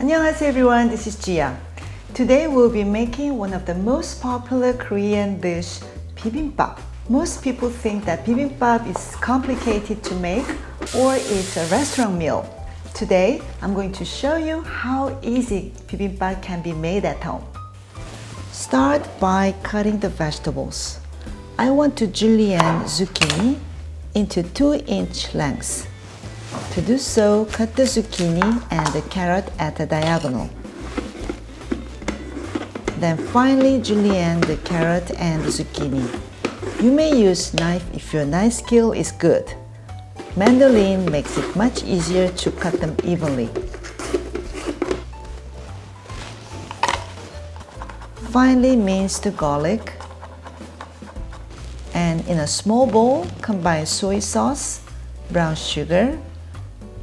Annyeonghaseyo everyone, this is Gia. Today we'll be making one of the most popular Korean dish, bibimbap. Most people think that bibimbap is complicated to make or it's a restaurant meal. Today I'm going to show you how easy bibimbap can be made at home. Start by cutting the vegetables. I want to julienne zucchini into 2-inch lengths. To do so, cut the zucchini and the carrot at a diagonal. Then finely julienne the carrot and the zucchini. You may use knife if your knife skill is good. Mandolin makes it much easier to cut them evenly. Finely mince the garlic. And in a small bowl, combine soy sauce, brown sugar,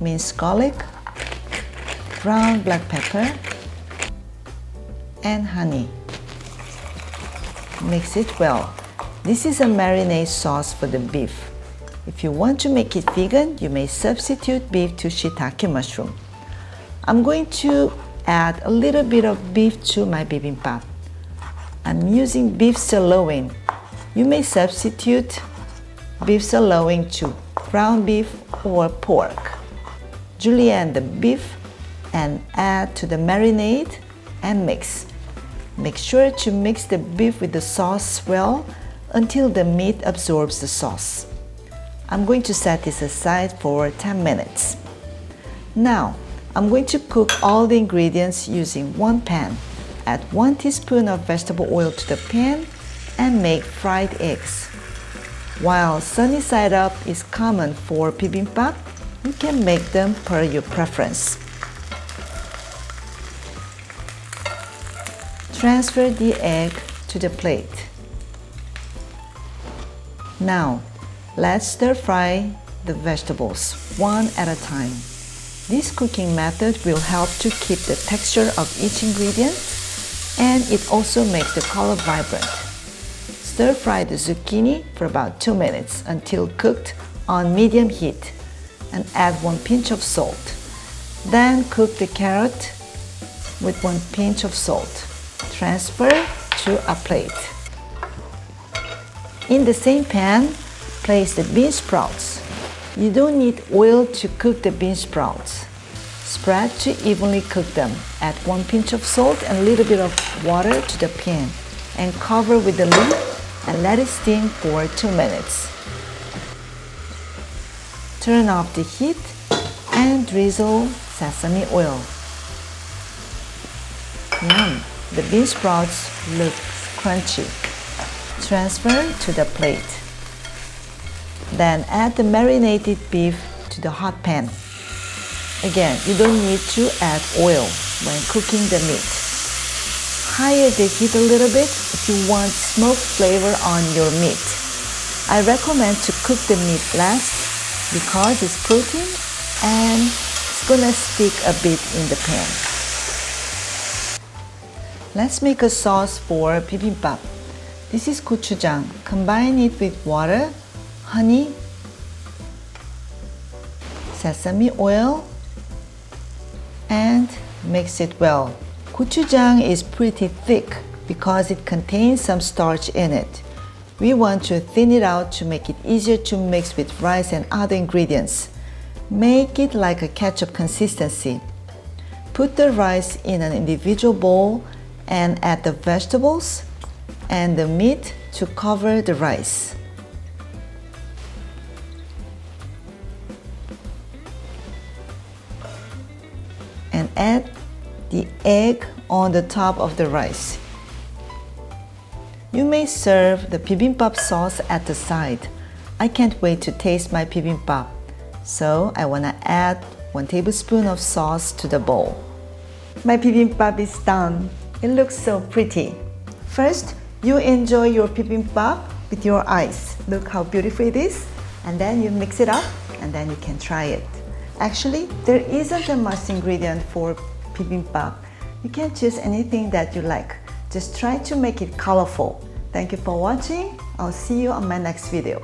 minced garlic, ground black pepper, and honey. Mix it well. This is a marinade sauce for the beef. If you want to make it vegan, you may substitute beef to shiitake mushroom. I'm going to add a little bit of beef to my bibimbap. I'm using beef sirloin. You may substitute beef sirloin to ground beef or pork. Julienne the beef and add to the marinade and mix. Make sure to mix the beef with the sauce well until the meat absorbs the sauce. I'm going to set this aside for 10 minutes. Now, I'm going to cook all the ingredients using one pan. Add 1 teaspoon of vegetable oil to the pan and make fried eggs. While sunny side up is common for bibimbap, you can make them per your preference. Transfer the egg to the plate. Now, let's stir fry the vegetables one at a time. This cooking method will help to keep the texture of each ingredient, and it also makes the color vibrant. Stir fry the zucchini for about 2 minutes until cooked on medium heat and add 1 pinch of salt. Then cook the carrot with 1 pinch of salt. Transfer to a plate. In the same pan, place the bean sprouts. You don't need oil to cook the bean sprouts. Spread to evenly cook them. Add 1 pinch of salt and a little bit of water to the pan and cover with the lid and let it steam for 2 minutes. Turn off the heat and drizzle sesame oil. Yum! The bean sprouts look crunchy. Transfer to the plate. Then add the marinated beef to the hot pan. Again, you don't need to add oil when cooking the meat. Higher the heat a little bit if you want smoked flavor on your meat. I recommend to cook the meat last because it's protein and it's gonna stick a bit in the pan. Let's make a sauce for bibimbap. This is gochujang. Combine it with water, honey, sesame oil, and mix it well. Gochujang is pretty thick because it contains some starch in it. We want to thin it out to make it easier to mix with rice and other ingredients. Make it like a ketchup consistency. Put the rice in an individual bowl and add the vegetables and the meat to cover the rice. And add the egg on the top of the rice. You may serve the bibimbap sauce at the side. I can't wait to taste my bibimbap, so I want to add 1 tablespoon of sauce to the bowl. My bibimbap is done. It looks so pretty. First, you enjoy your bibimbap with your eyes. Look how beautiful it is. And then you mix it up and then you can try it. Actually, there isn't a must ingredient for bibimbap. You can choose anything that you like. Just try to make it colorful. Thank you for watching. I'll see you on my next video.